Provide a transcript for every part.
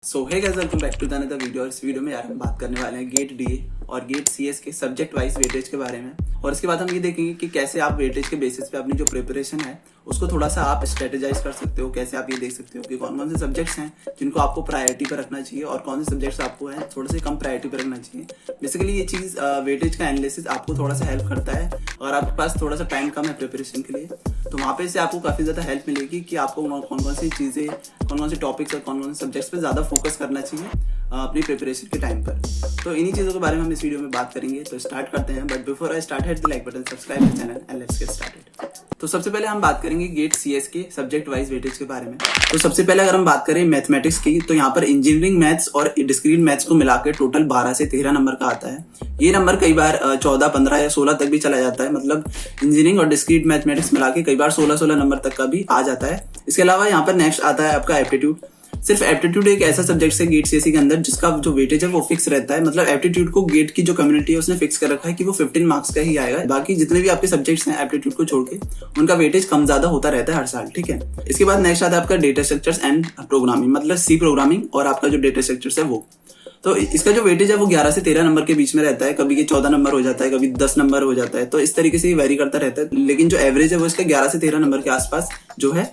So hey guys, welcome back to the another video. और इस video में यार हम बात करने वाले हैं गेट डीए और गेट सीएस के सब्जेक्ट वाइज वेटेज के बारे में। और इसके बाद हम ये देखेंगे कि कैसे आप वेटेज के बेसिस पे अपनी जो प्रिपरेशन है उसको थोड़ा सा आप स्ट्रेटेजाइज कर सकते हो। कैसे आप ये देख सकते हो कि कौन कौन से सब्जेक्ट्स हैं जिनको आपको प्रायोरिटी पर रखना चाहिए और कौन से सब्जेक्ट्स आपको है थोड़े से कम प्रायोरिटी पर रखना चाहिए। बेसिकली ये चीज़ वेटेज का एनालिसिस आपको थोड़ा सा हेल्प करता है। अगर आपके पास थोड़ा सा टाइम कम है प्रिपरेशन के लिए तो वहाँ पे से आपको काफ़ी ज़्यादा हेल्प मिलेगी कि आपको कौन कौन सी चीज़ें, कौन कौन से टॉपिक्स और कौन कौन से सब्जेक्ट्स पे ज़्यादा फोकस करना चाहिए अपनी प्रिपरेशन के टाइम पर। तो इन्हीं चीज़ों के बारे में हम इस वीडियो में बात करेंगे। तो स्टार्ट करते हैं, but before I start hit the like button, subscribe the channel and let's get started. तो सबसे पहले हम बात करेंगे गेट सीएस के सब्जेक्ट वाइज वेटेज के बारे में। तो सबसे पहले अगर हम बात करें मैथमेटिक्स की तो यहाँ पर इंजीनियरिंग मैथ्स और डिस्क्रीट मैथ्स को मिलाकर टोटल 12 से 13 नंबर का आता है। ये नंबर कई बार 14, 15 या 16 तक भी चला जाता है। मतलब इंजीनियरिंग और डिस्क्रीट मैथमेटिक्स मिला के कई बार 16 नंबर तक का भी आ जाता है। इसके अलावा यहाँ पर नेक्स्ट आता है आपका एप्टीट्यूड। सिर्फ एप्टीट्यूड एक ऐसा सब्जेक्ट है गेट सीएससी के अंदर जिसका जो वेटेज है वो फिक्स रहता है। मतलब एप्टीट्यूड को गेट की जो कम्युनिटी है उसने फिक्स कर रखा है कि वो 15 मार्क्स का ही आएगा। बाकी जितने भी आपके सब्जेक्ट्स हैं एप्टीट्यूड को छोड़ के उनका वेटेज कम ज्यादा होता रहता है हर साल। ठीक है, इसके बाद नेक्स्ट आता है आपका डेटा स्ट्रक्चर्स एंड प्रोग्रामिंग, मतलब सी प्रोग्रामिंग और आपका जो डेटा स्ट्रक्चर्स है वो। तो इसका जो वेटेज है वो 11 से 13 नंबर के बीच में रहता है। कभी ये 14 नंबर हो जाता है, कभी 10 नंबर हो जाता है। तो इस तरीके से ये वेरी करता रहता है, लेकिन जो एवरेज है वो इसका 11 से 13 नंबर के आसपास जो है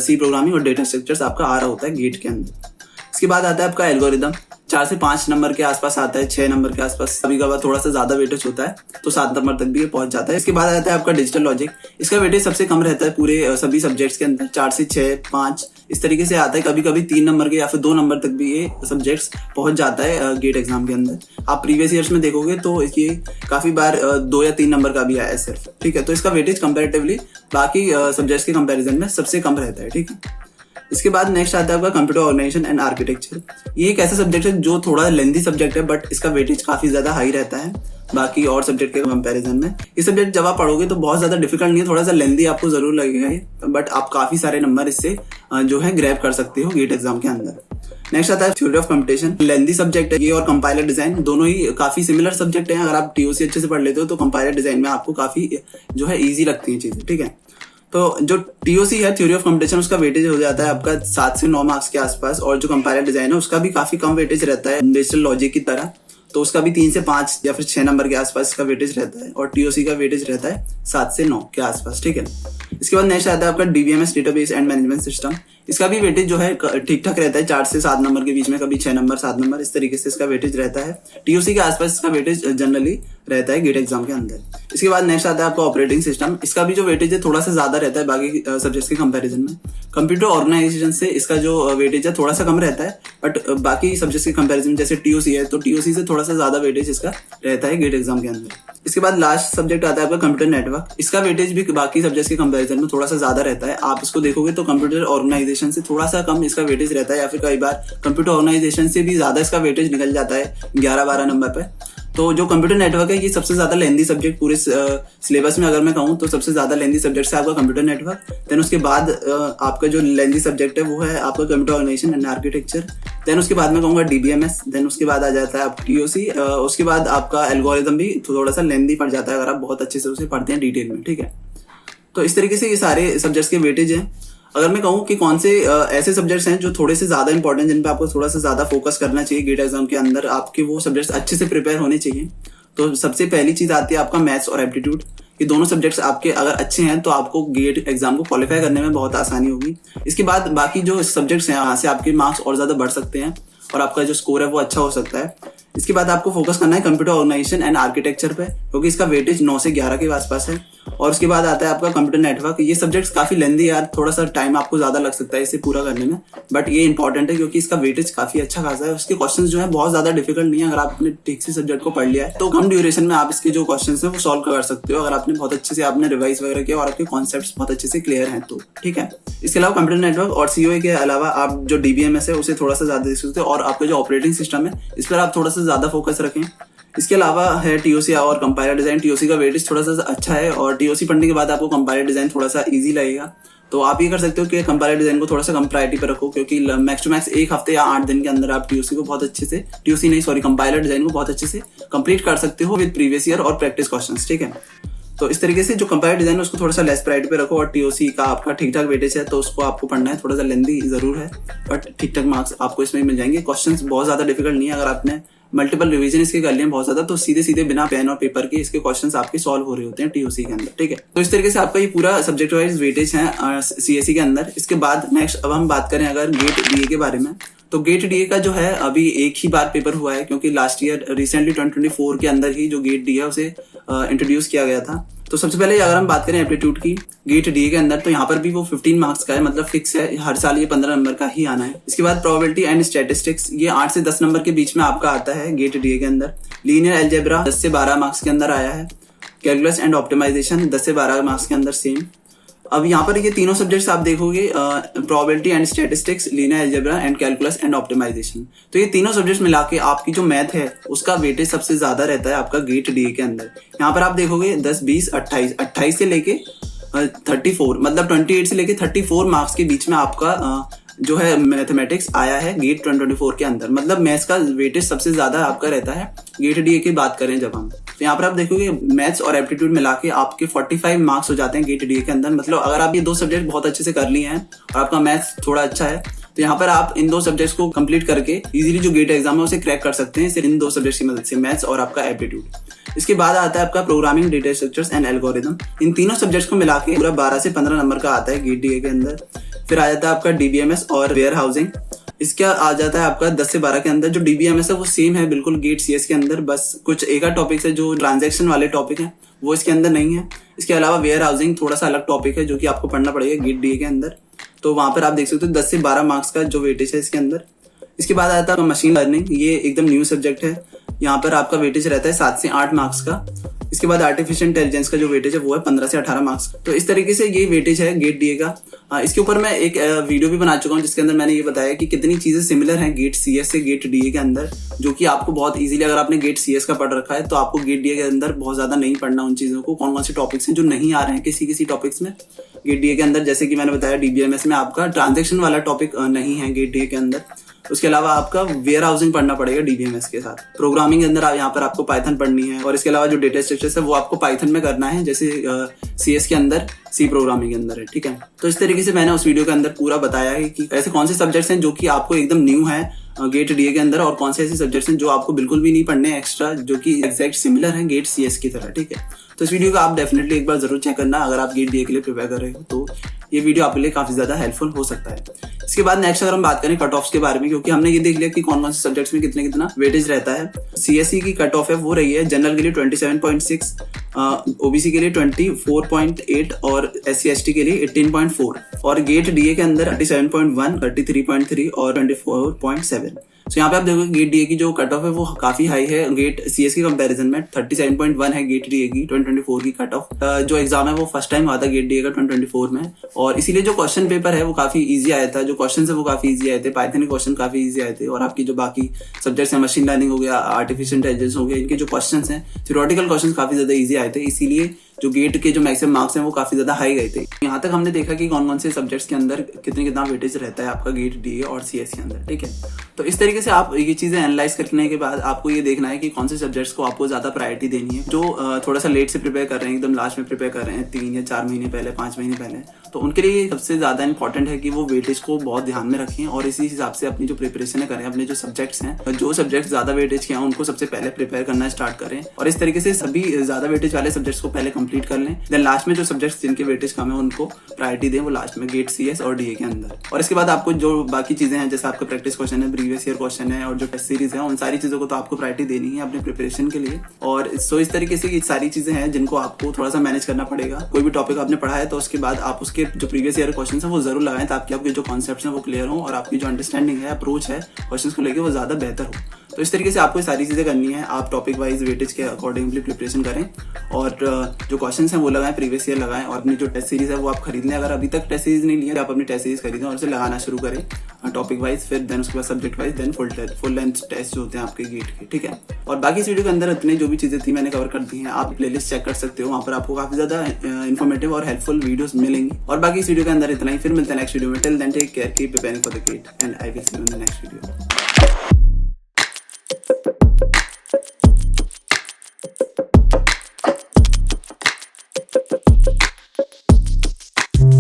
सी प्रोग्रामिंग और डेटा स्ट्रक्चर्स आपका आ रहा होता है गेट के अंदर। इसके बाद आता है आपका एल्गोरिदम, 4 से 5 नंबर के आसपास आता है, 6 नंबर के आसपास। कभी कभार थोड़ा सा ज्यादा वेटेज होता है तो 7 नंबर तक भी ये पहुंच जाता है। इसके बाद आता है आपका डिजिटल लॉजिक। इसका वेटेज सबसे कम रहता है पूरे सभी सब्जेक्ट्स के अंदर, 4 से 6, 5 इस तरीके से आता है। कभी कभी 3 नंबर के या फिर 2 नंबर तक भी ये सब्जेक्ट्स पहुंच जाता है गेट एग्जाम के अंदर। आप प्रीवियस ईयर्स में देखोगे तो ये काफी बार 2 या 3 नंबर का भी आया है सिर्फ। ठीक है, तो इसका वेटेज कंपेरेटिवली बाकी सब्जेक्ट्स के कंपेरिजन में सबसे कम रहता है। ठीक है, इसके बाद नेक्स्ट आता है आपका कंप्यूटर ऑर्गेनाइजेशन एंड आर्किटेक्चर। ये एक ऐसा सब्जेक्ट है जो थोड़ा लेंथी सब्जेक्ट है, बट इसका वेटेज काफी ज्यादा हाई रहता है बाकी और सब्जेक्ट के कंपैरिजन में। ये सब्जेक्ट जब आप पढ़ोगे तो बहुत ज्यादा डिफिकल्ट नहीं है, थोड़ा सा लेंथी आपको जरूर लगेगा ये, बट आप काफी सारे नंबर इससे जो है ग्रैब कर सकते हो गेट एग्जाम के अंदर। नेक्स्ट आता है theory of competition. Lengthy subject है ये और कंपाइलर डिजाइन दोनों ही काफी सिमिलर सब्जेक्ट है। अगर आप टीओसी अच्छे से पढ़ लेते हो तो कंपाइलर डिजाइन में आपको काफी जो है ईजी लगती है चीजें। ठीक है, तो जो टीओसी है थ्योरी ऑफ कंपटीशन उसका वेटेज हो जाता है आपका 7 से 9 मार्क्स के आसपास। और जो कंपाइलर डिजाइन है उसका भी काफी कम वेटेज रहता है डिजिटल लॉजिक की तरह, तो उसका भी 3 से 5 या फिर 6 नंबर के आसपास इसका वेटेज रहता है। और टीओसी का वेटेज रहता है 7 से 9 के आसपास। ठीक है, इसके बाद नेक्स्ट आता है आपका DBMS database and management system. इसका भी वेटेज जो है ठीक ठाक रहता है, 4 से 7 नंबर के बीच में, कभी 6 नंबर 7 नंबर इस तरीके से इसका वेटेज रहता है। टीओसी के आसपास इसका वेटेज जनरली रहता है गेट एग्जाम के अंदर। इसके बाद नेक्स्ट आता है आपका ऑपरेटिंग सिस्टम। इसका भी जो वेटेज है थोड़ा सा ज्यादा रहता है बाकी सब्जेक्ट्स के कंपैरिजन में। कंप्यूटर ऑर्गेनाइजेशन से इसका जो वेटेज है थोड़ा सा कम रहता है, बट बाकी सब्जेक्ट्स के कंपैरिजन में जैसे टीओसी है तो टीओसी से थोड़ा सा ज्यादा वेटेज इसका रहता है गेट एग्जाम के अंदर। इसके बाद लास्ट सब्जेक्ट आता है आपका कंप्यूटर नेटवर्क। इसका वेटेज भी बाकी सब्जेक्ट्स के कंपैरिजन में थोड़ा सा ज्यादा रहता है। आप इसको देखोगे तो कंप्यूटर ऑर्गेनाइजेशन से थोड़ा सा कम इसका वेटेज रहता है, या फिर कई बार कंप्यूटर ऑर्गेनाइजेशन से भी ज्यादा इसका वेटेज निकल जाता है 11-12 नंबर पे। तो जो कंप्यूटर नेटवर्क है ये सबसे ज्यादा लेंथी सब्जेक्ट पूरे सिलेबस में अगर मैं कहूँ तो सबसे ज्यादा लेंथी सब्जेक्ट है आपका कंप्यूटर नेटवर्क। देन उसके बाद आपका जो लेंथी सब्जेक्ट है वो है आपका computer organisation and architecture. Then उसके बाद मैं कहूँगा डीबीएमएस। देन उसके बाद आ जाता है आप टीओसी। उसके बाद आपका एल्गोरिदम भी थोड़ा सा लेंथी पड़ जाता है अगर आप बहुत अच्छे से उसे पढ़ते हैं डिटेल में। ठीक है, तो इस तरीके से ये सारे सब्जेक्ट्स के वेटेज हैं। अगर मैं कहूँ कि कौन से ऐसे सब्जेक्ट्स हैं जो थोड़े से ज्यादा इंपॉर्टेंट, जिन पे आपको थोड़ा सा ज्यादा फोकस करना चाहिए गेट एग्जाम के अंदर, आपके वो सब्जेक्ट्स अच्छे से प्रिपेयर होने चाहिए, तो सबसे पहली चीज आती है आपका मैथ्स और एप्टीट्यूड। ये दोनों सब्जेक्ट्स आपके अगर अच्छे हैं तो आपको गेट एग्जाम को क्वालिफाई करने में बहुत आसानी होगी। इसके बाद बाकी जो सब्जेक्ट्स हैं वहां से आपके मार्क्स और ज्यादा बढ़ सकते हैं और आपका जो स्कोर है वो अच्छा हो सकता है। इसके बाद आपको फोकस करना है कंप्यूटर ऑर्गेनाइजेशन एंड आर्किटेक्चर पे, क्योंकि इसका वेटेज 9 से 11 के आसपास है। और उसके बाद आता है आपका कंप्यूटर नेटवर्क। ये सब्जेक्ट्स काफी लेंथी यार, थोड़ा सा टाइम आपको ज्यादा लग सकता है इसे पूरा करने में, बट ये इंपॉर्टेंट है क्योंकि इसका वेटेज काफी अच्छा खासा है। उसके क्वेश्चंस जो है बहुत ज्यादा डिफिकल्ट नहीं है। अगर आपने ठीक से सब्जेक्ट को पढ़ लिया है तो कम ड्यूरेशन में आप इसके जो क्वेश्चंस है वो सॉल्व कर सकते हो, अगर आपने बहुत अच्छे से आपने रिवाइज वगैरह किया और आपके कॉन्सेप्ट्स बहुत अच्छे से क्लियर हैं तो। ठीक है, इसके अलावा कंप्यूटर नेटवर्क और सीओए के अलावा आप जो डीबीएमएस है उसे थोड़ा सा ज्यादा देख सकते हो, और आपका जो ऑपरेटिंग सिस्टम है इस पर आप थोड़ा सा ज्यादा फोकस रखें। इसके अलावा है टीओसी और कंपाइलर डिजाइन। टीओसी का वेटेज थोड़ा सा अच्छा है और टीओसी पढ़ने के बाद आपको कंपाइलर डिजाइन थोड़ा सा इजी लगेगा। तो आप ये कर सकते हो कि कंपाइलर डिजाइन को थोड़ा सा कम प्रायोरिटी पर रखो, क्योंकि मैक्स टू मैक्स 1 हफ्ते या 8 दिन के अंदर आप टीओसी को बहुत अच्छे से कंपाइलर डिजाइन को बहुत अच्छे से कंप्लीट कर सकते हो विद प्रीवियस ईयर और प्रैक्टिस क्वेश्चंस। ठीक है, तो इस तरीके से जो कंपेयर डिजाइन है उसको थोड़ा सा लेस प्रायोरिटी पे रखो, और टीओसी का आपका ठीक ठाक वेटेज है तो उसको आपको पढ़ना है। थोड़ा सा लेंदी जरूर है बट ठीक ठाक मार्क्स आपको इसमें मिल जाएंगे। क्वेश्चंस बहुत ज्यादा डिफिकल्ट नहीं है, अगर आपने मल्टीपल रिवीजन इसके कर लिए बहुत ज्यादा तो सीधे सीधे बिना पेन और पेपर के इसके क्वेश्चंस आपके सॉल्व हो रहे होते हैं टीओसी के अंदर, ठीक है। तो इस तरीके से आपका ये पूरा सब्जेक्ट वाइज वेटेज है सीएससी के अंदर। इसके बाद नेक्स्ट अब हम बात करें अगर गेट डीए के बारे में, तो गेट डीए का जो है अभी एक ही बार पेपर हुआ है, क्योंकि लास्ट ईयर रिसेंटली 2024 के अंदर ही जो गेट डीए है उसे इंट्रोड्यूस किया गया था। तो सबसे पहले अगर हम बात करें एप्टीट्यूड की गेट डीए के अंदर, तो यहाँ पर भी वो 15 मार्क्स का है, मतलब फिक्स है, हर साल ये 15 नंबर का ही आना है। इसके बाद प्रोबेबिलिटी एंड स्टैटिस्टिक्स, ये 8 से 10 नंबर के बीच में आपका आता है गेट डीए के अंदर। लीनियर अलजेब्रा 10 से 12 मार्क्स के अंदर आया है। कैलकुलस एंड ऑप्टिमाइजेशन 10 से 12 मार्क्स के अंदर सेम। अब यहाँ पर ये तीनों सब्जेक्ट्स आप देखोगे, probability and statistics, linear algebra and calculus and optimisation, तो ये तीनों सब्जेक्ट्स मिला के आपकी जो मैथ है उसका वेटेज सबसे ज्यादा रहता है आपका गेट डीए के अंदर। यहाँ पर आप देखोगे 10, 20, 28 से लेके 34, मतलब 28 से लेके 34 मार्क्स के बीच में आपका जो है मैथमेटिक्स आया है गेट 2024 के अंदर। मतलब मैथ्स का वेटेज सबसे ज्यादा आपका रहता है गेट डीए की बात करें जब हम, तो यहाँ पर आप देखोगे मैथ्स और एप्टीट्यूड मिला के आपके 45 मार्क्स हो जाते हैं गेट डीए के अंदर। मतलब अगर आप ये दो सब्जेक्ट बहुत अच्छे से कर लिए हैं और आपका मैथ्स थोड़ा अच्छा है तो यहाँ पर आप इन दो सब्जेक्ट्स को कंप्लीट करके इजीली जो गेट एग्जाम है उसे क्रैक कर सकते हैं सिर्फ इन दो सब्जेक्ट्स की मदद से, मैथ्स और आपका एप्टीट्यूड। इसके बाद आता है आपका programming, data structures and algorithm. इन तीनों सब्जेक्ट्स को मिला के पूरा 12 से 15 नंबर का आता है गेट डीए के अंदर। फिर आ जाता है आपका डीबीएमएस और वेयर हाउसिंग, इसका आ जाता है आपका 10 से 12 के अंदर। जो डीबीएमएस है वो सेम है बिल्कुल गेट सीएस के अंदर, बस कुछ एक आध टॉपिक है जो ट्रांजैक्शन वाले टॉपिक है वो इसके अंदर नहीं है। इसके अलावा वेयर हाउसिंग थोड़ा सा अलग टॉपिक है जो कि आपको पढ़ना पड़ेगा गेट डीए के अंदर, तो वहां पर आप देख सकते हो 10 से 12 मार्क्स का जो वेटेज है इसके अंदर। इसके बाद आता है मशीन लर्निंग, ये एकदम न्यू सब्जेक्ट है, यहाँ पर आपका वेटेज रहता है 7 से 8 मार्क्स का। इसके बाद आर्टिफिशियल इंटेलिजेंस का जो वेटेज है वो है 15 से 18 मार्क्स। तो इस तरीके से ये वेटेज है गेट डीए का। इसके ऊपर मैं एक वीडियो भी बना चुका हूँ जिसके अंदर मैंने ये बताया कि कितनी चीजें सिमिलर हैं गेट सीएस से गेट डीए के अंदर, जो कि आपको बहुत इजीली, अगर आपने गेट सीएस का पढ़ रखा है तो आपको गेट डीए के अंदर बहुत ज्यादा नहीं पढ़ना उन चीजों को। कौन कौन से टॉपिक्स हैं जो नहीं आ रहे हैं किसी टॉपिक्स में गेट डीए के अंदर, जैसे कि मैंने बताया डीबीएमएस में आपका ट्रांजैक्शन वाला टॉपिक नहीं है गेट डीए के अंदर। उसके अलावा आपका वेयर हाउसिंग पढ़ना पड़ेगा डीबीएमएस के साथ। प्रोग्रामिंग के अंदर यहाँ पर आपको पाइथन पढ़नी है, और इसके अलावा जो डेटा स्ट्रक्चर्स है वो आपको पाइथन में करना है, जैसे सीएस के अंदर सी प्रोग्रामिंग के अंदर है, ठीक है। तो इस तरीके से मैंने उस वीडियो के अंदर पूरा बताया है कि ऐसे कौन से सब्जेक्ट्स हैं जो कि आपको एकदम न्यू है गेट डीए के अंदर, और कौन से ऐसे सब्जेक्ट्स हैं जो आपको बिल्कुल भी नहीं पढ़ने एक्स्ट्रा, जो कि एग्जैक्ट सिमिलर हैं गेट सीएस की तरह, ठीक है। तो इस वीडियो को आप डेफिनेटली एक बार जरूर चेक करना अगर आप गेट डीए के लिए प्रिपेयर कर रहे हो, तो ये वीडियो आपके लिए काफी ज्यादा हेल्पफुल हो सकता है। इसके बाद नेक्स्ट अगर हम बात करें कट ऑफ्स के बारे में, क्योंकि हमने ये देख लिया कि कौन कौन से सब्जेक्ट्स में कितना वेटेज रहता है। सीएससी की कट ऑफ है वो रही है जनरल के लिए 27.6, ओबीसी के लिए 24.8 और एससी एसटी के लिए 18.4, और गेट डीए के अंदर 37.1, 33.3 और 24.7। तो यहाँ पे आप देखोगे गेट डीए की जो कट ऑफ है वो काफी हाई है गेट सीएस के कंपैरिजन में। 37.1 है गेट डीए की 2024 की कट ऑफ। जो एग्जाम है वो फर्स्ट टाइम हुआ था गेट डीए का 2024 में, और इसीलिए जो क्वेश्चन पेपर है वो काफी इजी आया था, जो क्वेश्चन है वो काफी इजी आए थे, पाइथन के क्वेश्चन काफी इजी आए थे, और आपकी जो बाकी सब्जेक्ट्स हैं मशीन लर्निंग हो गया, आर्टिफिशियल इंटेलिजेंस हो गया, इनके जो क्वेश्चन हैं थ्योरेटिकल क्वेश्चन काफी ज्यादा इजी आए थे, इसीलिए जो गेट के जो मैक्सिमम मार्क्स हैं वो काफी ज्यादा हाई गए थे। यहाँ तक हमने देखा कि कौन कौन से सब्जेक्ट्स के अंदर कितना वेटेज रहता है आपका गेट डीए और सीएस के अंदर, ठीक है। तो इस तरीके से आप ये चीजें एनालाइज करने के बाद आपको ये देखना है कि कौन से सब्जेक्ट्स को आपको ज्यादा प्रायोरिटी देनी है। जो थोड़ा सा लेट से प्रिपेयर कर रहे हैं, एकदम लास्ट में प्रिपेयर कर रहे हैं 3 या 4 महीने पहले, 5 महीने पहले, तो उनके लिए सबसे ज्यादा इंपॉर्टेंट है कि वो वेटेज को बहुत ध्यान में रखें और इसी हिसाब से अपनी जो प्रिपरेशन करें। अपने जो सब्जेक्ट्स हैं, जो सब्जेक्ट ज्यादा वेटेज के हैं उनको सबसे पहले प्रिपेयर करना स्टार्ट करें, और इस तरीके से सभी ज्यादा वेटेज वाले सब्जेक्ट्स को पहले कंप्लीट कर लें। देन लास्ट में जो सब्जेक्ट्स जिनके वेटेज कम है उनको प्रायोरिटी दें, वो लास्ट में गेट सीएस और डीए के अंदर। और इसके बाद आपको जो बाकी चीजें हैं, जैसे आपका प्रैक्टिस क्वेश्चन है, प्रीवियस ईयर क्वेश्चन है, और जो टेस्ट सीरीज है, उन सारी चीजों को तो आपको प्रायोरिटी देनी है अपने प्रिपरेशन के लिए। और सो इस तरीके से ये सारी चीजें हैं जिनको आपको थोड़ा सा मैनेज करना पड़ेगा। कोई भी टॉपिक आपने पढ़ा है तो उसके बाद आप उसके जो प्रीवियस ईयर क्वेश्चन है वो जरूर लगाएं, ताकि आपके जो कॉन्सेप्ट्स हैं वो क्लियर हो और आपकी जो अंडरस्टैंडिंग है, अप्रोच है क्वेश्चंस को लेकर, वो ज्यादा बेहतर हो। तो इस तरीके से आपको सारी चीजें करनी है। आप टॉपिक वाइज वेटेज के अकॉर्डिंगली प्रिपरेशन करें, और जो क्वेश्चंस हैं वो लगाएं, प्रीवियस ईयर लगाएं, और अपनी जो टेस्ट सीरीज है वो आप खरीद लें। अगर अभी तक टेस्ट सीरीज नहीं ली है, आप अपनी टेस्ट सीरीज खरीदें और उसे लगाना शुरू करें टॉपिक वाइज, फिर देन उसके बाद subject wise, then full length test जो होते हैं आपके गेट के, ठीक है। और बाकी इस वीडियो के अंदर इतनी जो भी चीजें थी मैंने कवर कर दी हैं, आप प्लेलिस्ट चेक कर सकते हो, वहाँ पर आपको काफी ज्यादा इन्फॉर्मेटिव और हेल्पफुल वीडियोस मिलेंगी। और बाकी इस वीडियो के अंदर इतना ही, फिर मिलते हैं नेक्स्ट वीडियो में। Till then take care, keep preparing for the GATE, and I will see you in the next video.